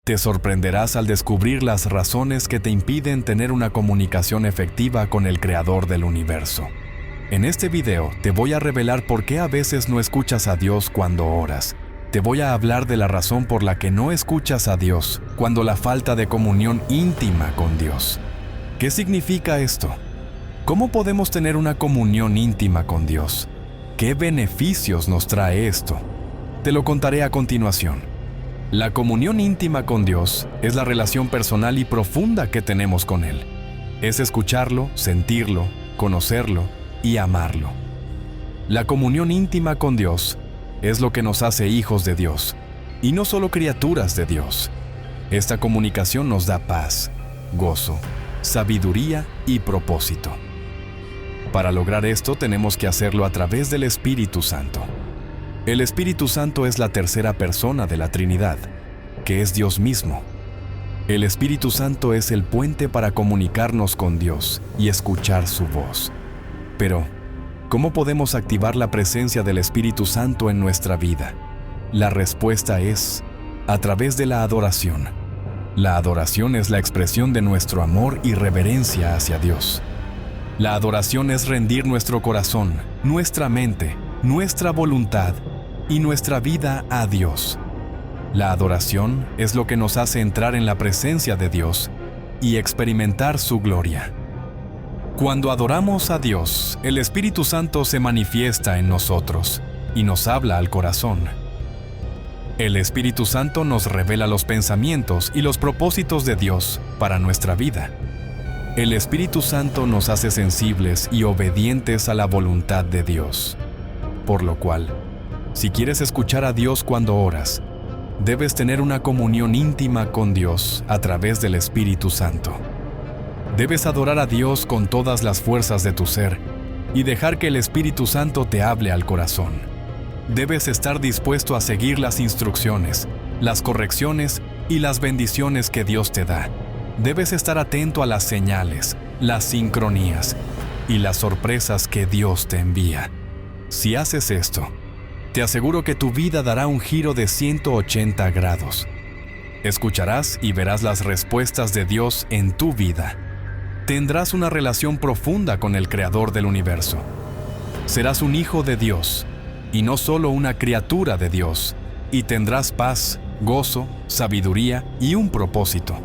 Te sorprenderás al descubrir las razones que te impiden tener una comunicación efectiva con el Creador del universo. En este video te voy a revelar por qué a veces no escuchas a Dios cuando oras. Te voy a hablar de la razón por la que no escuchas a Dios cuando la falta de comunión íntima con Dios. ¿Qué significa esto? ¿Cómo podemos tener una comunión íntima con Dios? ¿Qué beneficios nos trae esto? Te lo contaré a continuación. La comunión íntima con Dios es la relación personal y profunda que tenemos con Él. Es escucharlo, sentirlo, conocerlo y amarlo. La comunión íntima con Dios es lo que nos hace hijos de Dios, y no solo criaturas de Dios. Esta comunicación nos da paz, gozo, sabiduría y propósito. Para lograr esto tenemos que hacerlo a través del Espíritu Santo. El Espíritu Santo es la tercera persona de la Trinidad, que es Dios mismo. El Espíritu Santo es el puente para comunicarnos con Dios y escuchar su voz. Pero, ¿cómo podemos activar la presencia del Espíritu Santo en nuestra vida? La respuesta es a través de la adoración. La adoración es la expresión de nuestro amor y reverencia hacia Dios. La adoración es rendir nuestro corazón, nuestra mente, nuestra voluntad y nuestra vida a Dios. La adoración es lo que nos hace entrar en la presencia de Dios y experimentar su gloria. Cuando adoramos a Dios, el Espíritu Santo se manifiesta en nosotros y nos habla al corazón. El Espíritu Santo nos revela los pensamientos y los propósitos de Dios para nuestra vida. El Espíritu Santo nos hace sensibles y obedientes a la voluntad de Dios. Por lo cual, si quieres escuchar a Dios cuando oras, debes tener una comunión íntima con Dios a través del Espíritu Santo. Debes adorar a Dios con todas las fuerzas de tu ser y dejar que el Espíritu Santo te hable al corazón. Debes estar dispuesto a seguir las instrucciones, las correcciones y las bendiciones que Dios te da. Debes estar atento a las señales, las sincronías y las sorpresas que Dios te envía. Si haces esto, te aseguro que tu vida dará un giro de 180 grados. Escucharás y verás las respuestas de Dios en tu vida. Tendrás una relación profunda con el Creador del universo. Serás un hijo de Dios, y no solo una criatura de Dios, y tendrás paz, gozo, sabiduría y un propósito.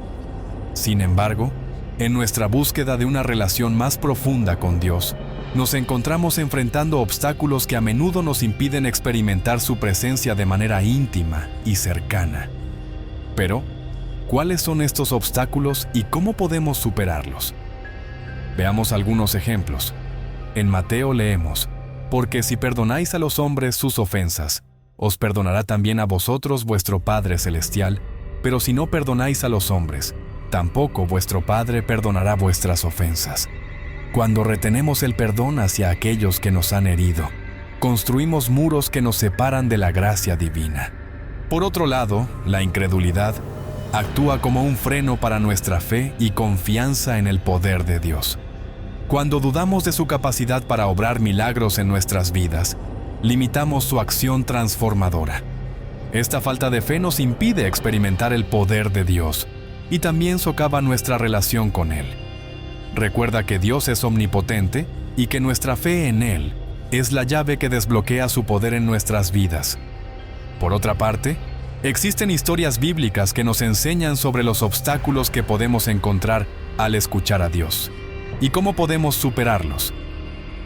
Sin embargo, en nuestra búsqueda de una relación más profunda con Dios, nos encontramos enfrentando obstáculos que a menudo nos impiden experimentar su presencia de manera íntima y cercana. Pero, ¿cuáles son estos obstáculos y cómo podemos superarlos? Veamos algunos ejemplos. En Mateo leemos: «Porque si perdonáis a los hombres sus ofensas, os perdonará también a vosotros vuestro Padre Celestial, pero si no perdonáis a los hombres, tampoco vuestro Padre perdonará vuestras ofensas». Cuando retenemos el perdón hacia aquellos que nos han herido, construimos muros que nos separan de la gracia divina. Por otro lado, la incredulidad actúa como un freno para nuestra fe y confianza en el poder de Dios. Cuando dudamos de su capacidad para obrar milagros en nuestras vidas, limitamos su acción transformadora. Esta falta de fe nos impide experimentar el poder de Dios y también socava nuestra relación con Él. Recuerda que Dios es omnipotente y que nuestra fe en Él es la llave que desbloquea su poder en nuestras vidas. Por otra parte, existen historias bíblicas que nos enseñan sobre los obstáculos que podemos encontrar al escuchar a Dios y cómo podemos superarlos.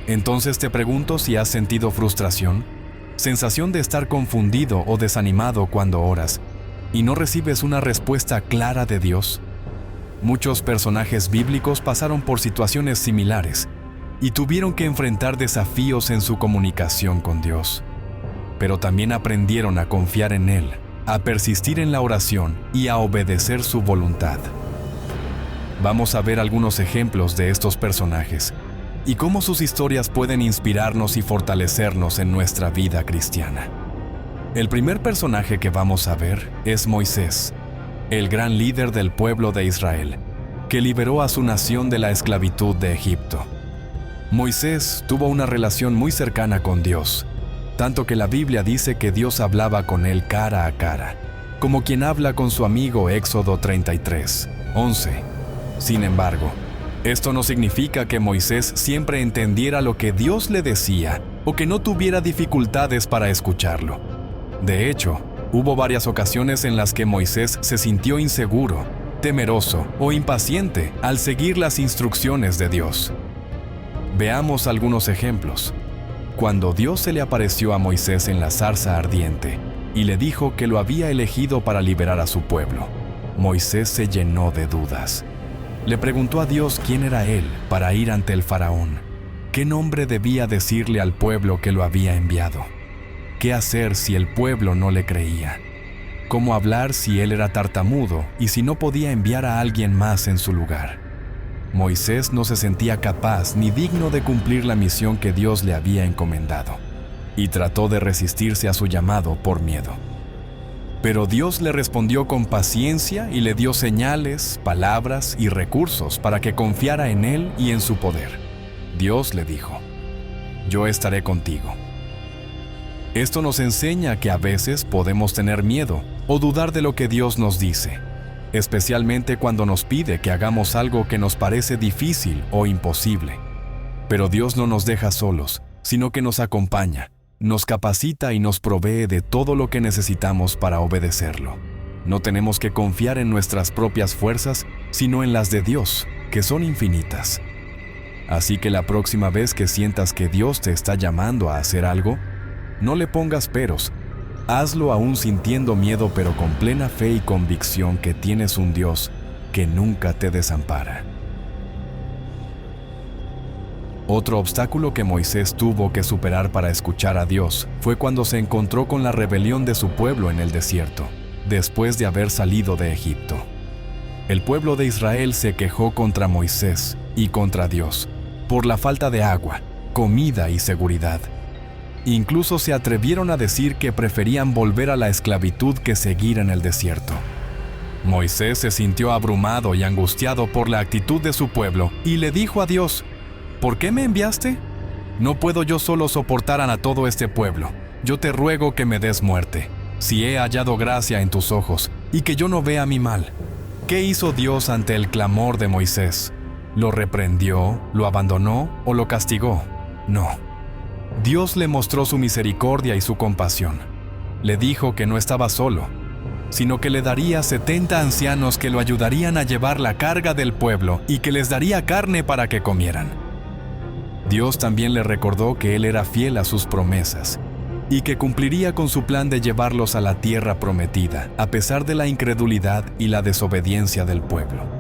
Entonces te pregunto si has sentido frustración, sensación de estar confundido o desanimado cuando oras y no recibes una respuesta clara de Dios. Muchos personajes bíblicos pasaron por situaciones similares y tuvieron que enfrentar desafíos en su comunicación con Dios. Pero también aprendieron a confiar en Él, a persistir en la oración y a obedecer su voluntad. Vamos a ver algunos ejemplos de estos personajes y cómo sus historias pueden inspirarnos y fortalecernos en nuestra vida cristiana. El primer personaje que vamos a ver es Moisés, el gran líder del pueblo de Israel, que liberó a su nación de la esclavitud de Egipto. Moisés tuvo una relación muy cercana con Dios, tanto que la Biblia dice que Dios hablaba con él cara a cara. como quien habla con su amigo. Éxodo 33, 11. Sin embargo, esto no significa que Moisés siempre entendiera lo que Dios le decía o que no tuviera dificultades para escucharlo. De hecho, hubo varias ocasiones en las que Moisés se sintió inseguro, temeroso o impaciente al seguir las instrucciones de Dios. Veamos algunos ejemplos. Cuando Dios se le apareció a Moisés en la zarza ardiente y le dijo que lo había elegido para liberar a su pueblo, Moisés se llenó de dudas. Le preguntó a Dios quién era él para ir ante el faraón, qué nombre debía decirle al pueblo que lo había enviado, qué hacer si el pueblo no le creía, cómo hablar si él era tartamudo y si no podía enviar a alguien más en su lugar. Moisés no se sentía capaz ni digno de cumplir la misión que Dios le había encomendado, y trató de resistirse a su llamado por miedo. Pero Dios le respondió con paciencia y le dio señales, palabras y recursos para que confiara en él y en su poder. Dios le dijo: «Yo estaré contigo». Esto nos enseña que a veces podemos tener miedo o dudar de lo que Dios nos dice, especialmente cuando nos pide que hagamos algo que nos parece difícil o imposible. Pero Dios no nos deja solos, sino que nos acompaña, nos capacita y nos provee de todo lo que necesitamos para obedecerlo. No tenemos que confiar en nuestras propias fuerzas, sino en las de Dios, que son infinitas. Así que la próxima vez que sientas que Dios te está llamando a hacer algo, no le pongas peros. Hazlo aún sintiendo miedo, pero con plena fe y convicción que tienes un Dios que nunca te desampara. Otro obstáculo que Moisés tuvo que superar para escuchar a Dios fue cuando se encontró con la rebelión de su pueblo en el desierto, después de haber salido de Egipto. El pueblo de Israel se quejó contra Moisés y contra Dios por la falta de agua, comida y seguridad. Incluso se atrevieron a decir que preferían volver a la esclavitud que seguir en el desierto. Moisés se sintió abrumado y angustiado por la actitud de su pueblo y le dijo a Dios: «¿Por qué me enviaste? No puedo yo solo soportar a todo este pueblo. Yo te ruego que me des muerte, si he hallado gracia en tus ojos, y que yo no vea mi mal». ¿Qué hizo Dios ante el clamor de Moisés? ¿Lo reprendió, lo abandonó o lo castigó? No. Dios le mostró su misericordia y su compasión. Le dijo que no estaba solo, sino que le daría 70 ancianos que lo ayudarían a llevar la carga del pueblo y que les daría carne para que comieran. Dios también le recordó que Él era fiel a sus promesas y que cumpliría con su plan de llevarlos a la tierra prometida, a pesar de la incredulidad y la desobediencia del pueblo.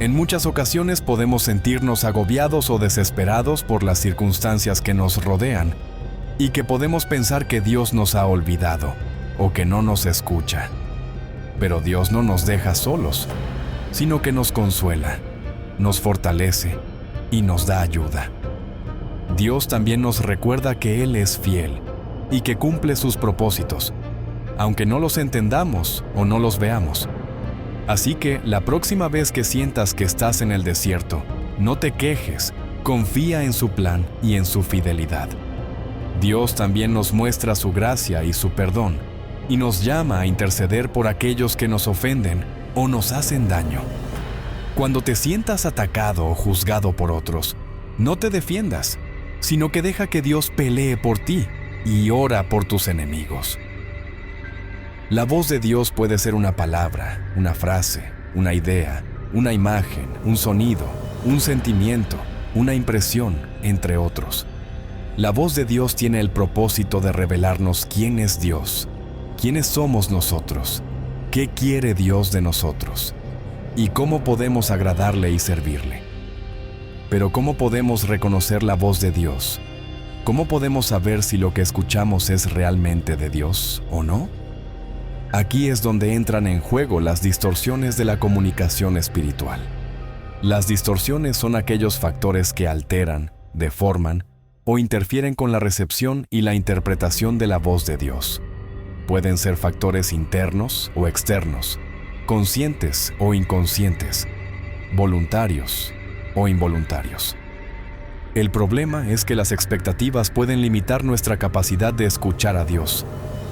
En muchas ocasiones podemos sentirnos agobiados o desesperados por las circunstancias que nos rodean y que podemos pensar que Dios nos ha olvidado o que no nos escucha. Pero Dios no nos deja solos, sino que nos consuela, nos fortalece y nos da ayuda. Dios también nos recuerda que Él es fiel y que cumple sus propósitos, aunque no los entendamos o no los veamos. Así que la próxima vez que sientas que estás en el desierto, no te quejes, confía en su plan y en su fidelidad. Dios también nos muestra su gracia y su perdón, y nos llama a interceder por aquellos que nos ofenden o nos hacen daño. Cuando te sientas atacado o juzgado por otros, no te defiendas, sino que deja que Dios pelee por ti y ora por tus enemigos. La voz de Dios puede ser una palabra, una frase, una idea, una imagen, un sonido, un sentimiento, una impresión, entre otros. La voz de Dios tiene el propósito de revelarnos quién es Dios, quiénes somos nosotros, qué quiere Dios de nosotros y cómo podemos agradarle y servirle. Pero ¿cómo podemos reconocer la voz de Dios? ¿Cómo podemos saber si lo que escuchamos es realmente de Dios o no? Aquí es donde entran en juego las distorsiones de la comunicación espiritual. Las distorsiones son aquellos factores que alteran, deforman o interfieren con la recepción y la interpretación de la voz de Dios. Pueden ser factores internos o externos, conscientes o inconscientes, voluntarios o involuntarios. El problema es que las expectativas pueden limitar nuestra capacidad de escuchar a Dios,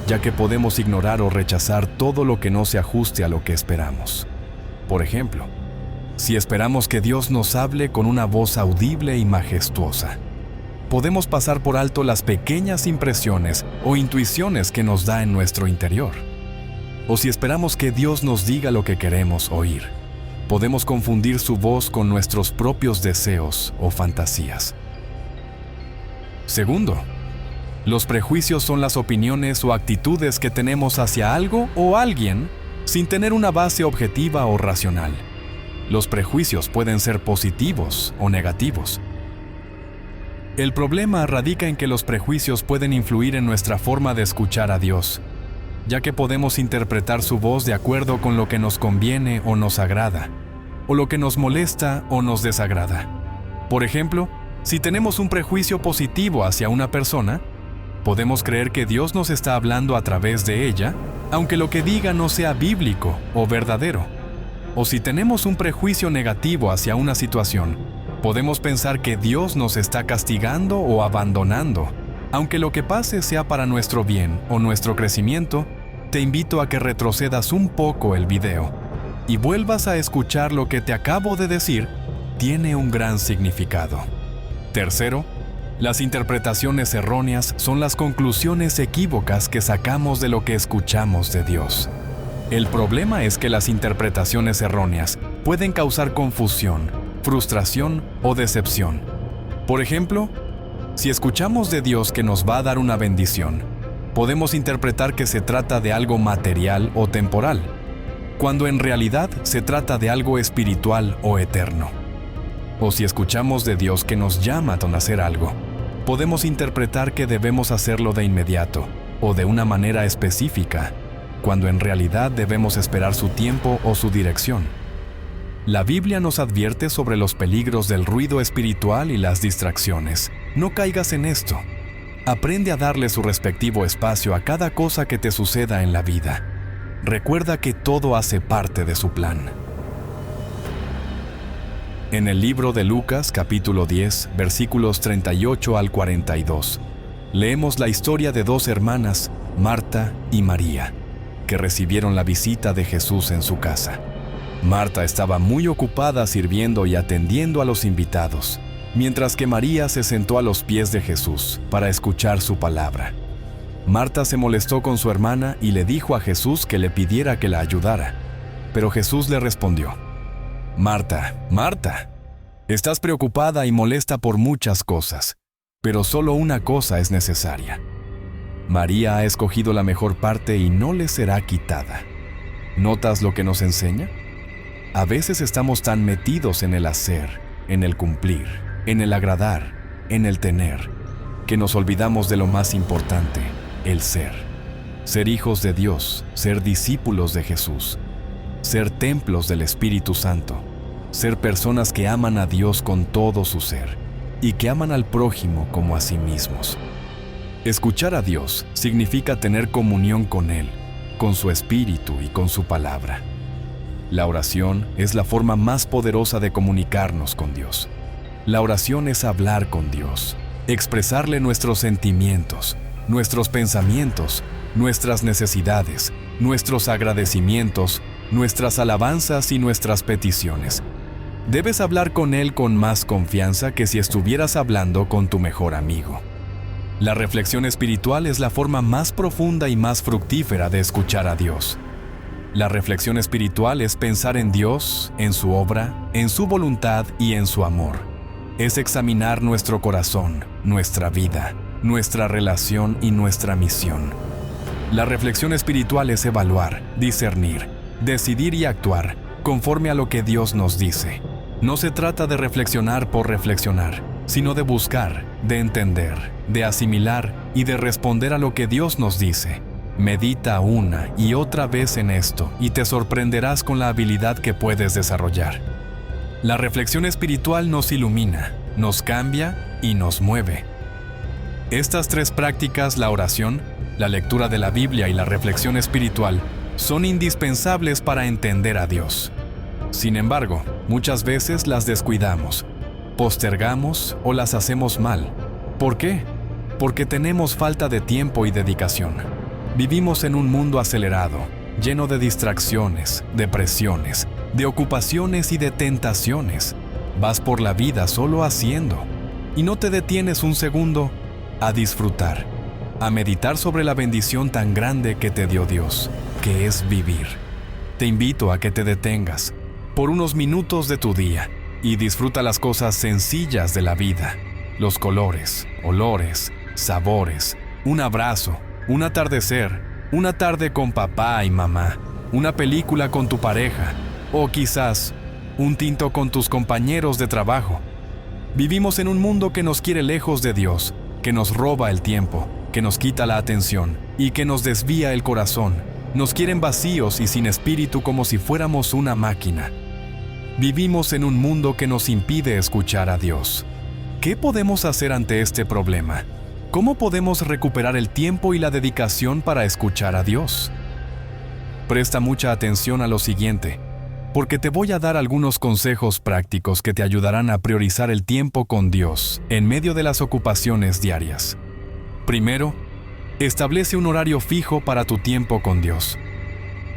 ya que podemos ignorar o rechazar todo lo que no se ajuste a lo que esperamos. Por ejemplo, si esperamos que Dios nos hable con una voz audible y majestuosa, podemos pasar por alto las pequeñas impresiones o intuiciones que nos da en nuestro interior. O si esperamos que Dios nos diga lo que queremos oír, podemos confundir su voz con nuestros propios deseos o fantasías. Segundo, los prejuicios son las opiniones o actitudes que tenemos hacia algo o alguien sin tener una base objetiva o racional. Los prejuicios pueden ser positivos o negativos. El problema radica en que los prejuicios pueden influir en nuestra forma de escuchar a Dios, ya que podemos interpretar su voz de acuerdo con lo que nos conviene o nos agrada, o lo que nos molesta o nos desagrada. Por ejemplo, si tenemos un prejuicio positivo hacia una persona, podemos creer que Dios nos está hablando a través de ella, aunque lo que diga no sea bíblico o verdadero. O si tenemos un prejuicio negativo hacia una situación, podemos pensar que Dios nos está castigando o abandonando. Aunque lo que pase sea para nuestro bien o nuestro crecimiento, te invito a que retrocedas un poco el video y vuelvas a escuchar lo que te acabo de decir. Tiene un gran significado. Tercero, las interpretaciones erróneas son las conclusiones equívocas que sacamos de lo que escuchamos de Dios. El problema es que las interpretaciones erróneas pueden causar confusión, frustración o decepción. Por ejemplo, si escuchamos de Dios que nos va a dar una bendición, podemos interpretar que se trata de algo material o temporal, cuando en realidad se trata de algo espiritual o eterno. O si escuchamos de Dios que nos llama a hacer algo, podemos interpretar que debemos hacerlo de inmediato o de una manera específica, cuando en realidad debemos esperar su tiempo o su dirección. La Biblia nos advierte sobre los peligros del ruido espiritual y las distracciones. No caigas en esto. Aprende a darle su respectivo espacio a cada cosa que te suceda en la vida. Recuerda que todo hace parte de su plan. En el libro de Lucas, capítulo 10, versículos 38 al 42, leemos la historia de dos hermanas, Marta y María, que recibieron la visita de Jesús en su casa. Marta estaba muy ocupada sirviendo y atendiendo a los invitados, mientras que María se sentó a los pies de Jesús para escuchar su palabra. Marta se molestó con su hermana y le dijo a Jesús que le pidiera que la ayudara, pero Jesús le respondió: Marta, Marta, estás preocupada y molesta por muchas cosas, pero solo una cosa es necesaria. María ha escogido la mejor parte y no le será quitada. ¿Notas lo que nos enseña? A veces estamos tan metidos en el hacer, en el cumplir, en el agradar, en el tener, que nos olvidamos de lo más importante, el ser. Ser hijos de Dios, ser discípulos de Jesús, ser templos del Espíritu Santo, ser personas que aman a Dios con todo su ser y que aman al prójimo como a sí mismos. Escuchar a Dios significa tener comunión con Él, con su Espíritu y con su palabra. La oración es la forma más poderosa de comunicarnos con Dios. La oración es hablar con Dios, expresarle nuestros sentimientos, nuestros pensamientos, nuestras necesidades, nuestros agradecimientos, nuestras alabanzas y nuestras peticiones. Debes hablar con Él con más confianza que si estuvieras hablando con tu mejor amigo. La reflexión espiritual es la forma más profunda y más fructífera de escuchar a Dios. La reflexión espiritual es pensar en Dios, en su obra, en su voluntad y en su amor. Es examinar nuestro corazón, nuestra vida, nuestra relación y nuestra misión. La reflexión espiritual es evaluar, discernir, decidir y actuar conforme a lo que Dios nos dice. No se trata de reflexionar por reflexionar, sino de buscar, de entender, de asimilar y de responder a lo que Dios nos dice. Medita una y otra vez en esto y te sorprenderás con la habilidad que puedes desarrollar. La reflexión espiritual nos ilumina, nos cambia y nos mueve. Estas tres prácticas, la oración, la lectura de la Biblia y la reflexión espiritual, son indispensables para entender a Dios. Sin embargo, muchas veces las descuidamos, postergamos o las hacemos mal. ¿Por qué? Porque tenemos falta de tiempo y dedicación. Vivimos en un mundo acelerado, lleno de distracciones, de presiones, de ocupaciones y de tentaciones. Vas por la vida solo haciendo, y no te detienes un segundo a disfrutar, a meditar sobre la bendición tan grande que te dio Dios, que es vivir. Te invito a que te detengas por unos minutos de tu día y disfruta las cosas sencillas de la vida, los colores, olores, sabores, un abrazo, un atardecer, una tarde con papá y mamá, una película con tu pareja o quizás un tinto con tus compañeros de trabajo. Vivimos en un mundo que nos quiere lejos de Dios, que nos roba el tiempo, que nos quita la atención y que nos desvía el corazón. Nos quieren vacíos y sin espíritu como si fuéramos una máquina. Vivimos en un mundo que nos impide escuchar a Dios. ¿Qué podemos hacer ante este problema? ¿Cómo podemos recuperar el tiempo y la dedicación para escuchar a Dios? Presta mucha atención a lo siguiente, porque te voy a dar algunos consejos prácticos que te ayudarán a priorizar el tiempo con Dios en medio de las ocupaciones diarias. Primero, establece un horario fijo para tu tiempo con Dios.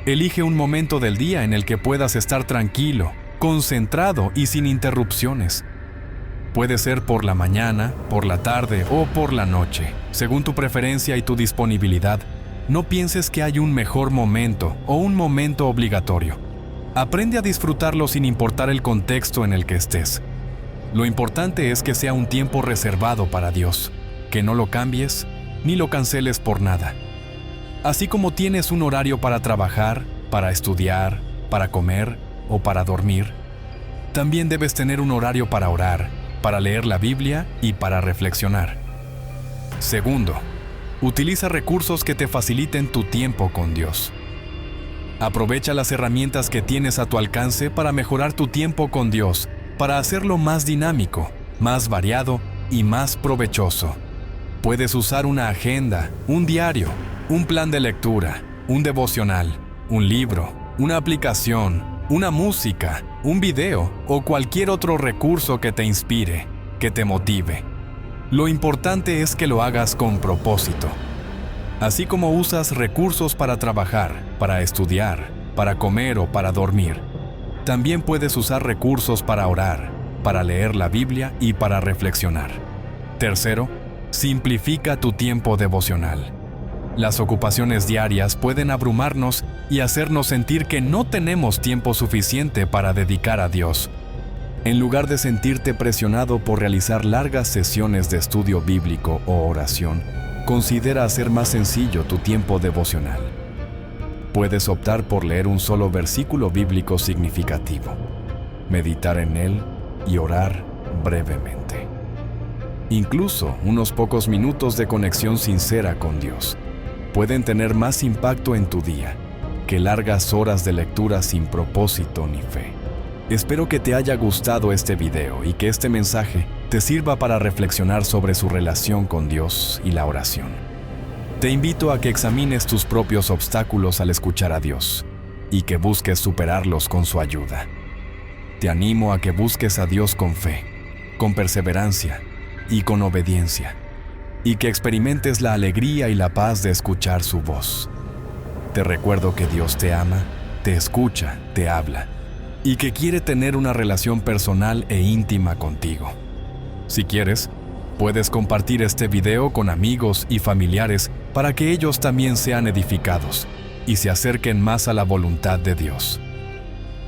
Elige un momento del día en el que puedas estar tranquilo, concentrado y sin interrupciones. Puede ser por la mañana, por la tarde o por la noche, según tu preferencia y tu disponibilidad. No pienses que hay un mejor momento o un momento obligatorio. Aprende a disfrutarlo sin importar el contexto en el que estés. Lo importante es que sea un tiempo reservado para Dios, que no lo cambies ni lo canceles por nada. Así como tienes un horario para trabajar, para estudiar, para comer o para dormir, también debes tener un horario para orar, para leer la Biblia y para reflexionar. Segundo, utiliza recursos que te faciliten tu tiempo con Dios. Aprovecha las herramientas que tienes a tu alcance para mejorar tu tiempo con Dios, para hacerlo más dinámico, más variado y más provechoso. Puedes usar una agenda, un diario, un plan de lectura, un devocional, un libro, una aplicación, una música, un video o cualquier otro recurso que te inspire, que te motive. Lo importante es que lo hagas con propósito. Así como usas recursos para trabajar, para estudiar, para comer o para dormir, también puedes usar recursos para orar, para leer la Biblia y para reflexionar. Tercero, simplifica tu tiempo devocional. Las ocupaciones diarias pueden abrumarnos y hacernos sentir que no tenemos tiempo suficiente para dedicar a Dios. En lugar de sentirte presionado por realizar largas sesiones de estudio bíblico o oración, considera hacer más sencillo tu tiempo devocional. Puedes optar por leer un solo versículo bíblico significativo, meditar en él y orar brevemente. Incluso unos pocos minutos de conexión sincera con Dios pueden tener más impacto en tu día que largas horas de lectura sin propósito ni fe. Espero que te haya gustado este video y que este mensaje te sirva para reflexionar sobre su relación con Dios y la oración. Te invito a que examines tus propios obstáculos al escuchar a Dios y que busques superarlos con su ayuda. Te animo a que busques a Dios con fe, con perseverancia y con obediencia, y que experimentes la alegría y la paz de escuchar su voz. Te recuerdo que Dios te ama, te escucha, te habla, y que quiere tener una relación personal e íntima contigo. Si quieres, puedes compartir este video con amigos y familiares para que ellos también sean edificados y se acerquen más a la voluntad de Dios.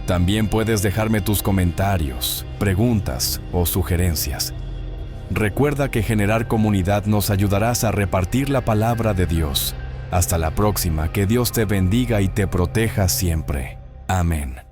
También puedes dejarme tus comentarios, preguntas o sugerencias. Recuerda que generar comunidad nos ayudarás a repartir la palabra de Dios. Hasta la próxima, que Dios te bendiga y te proteja siempre. Amén.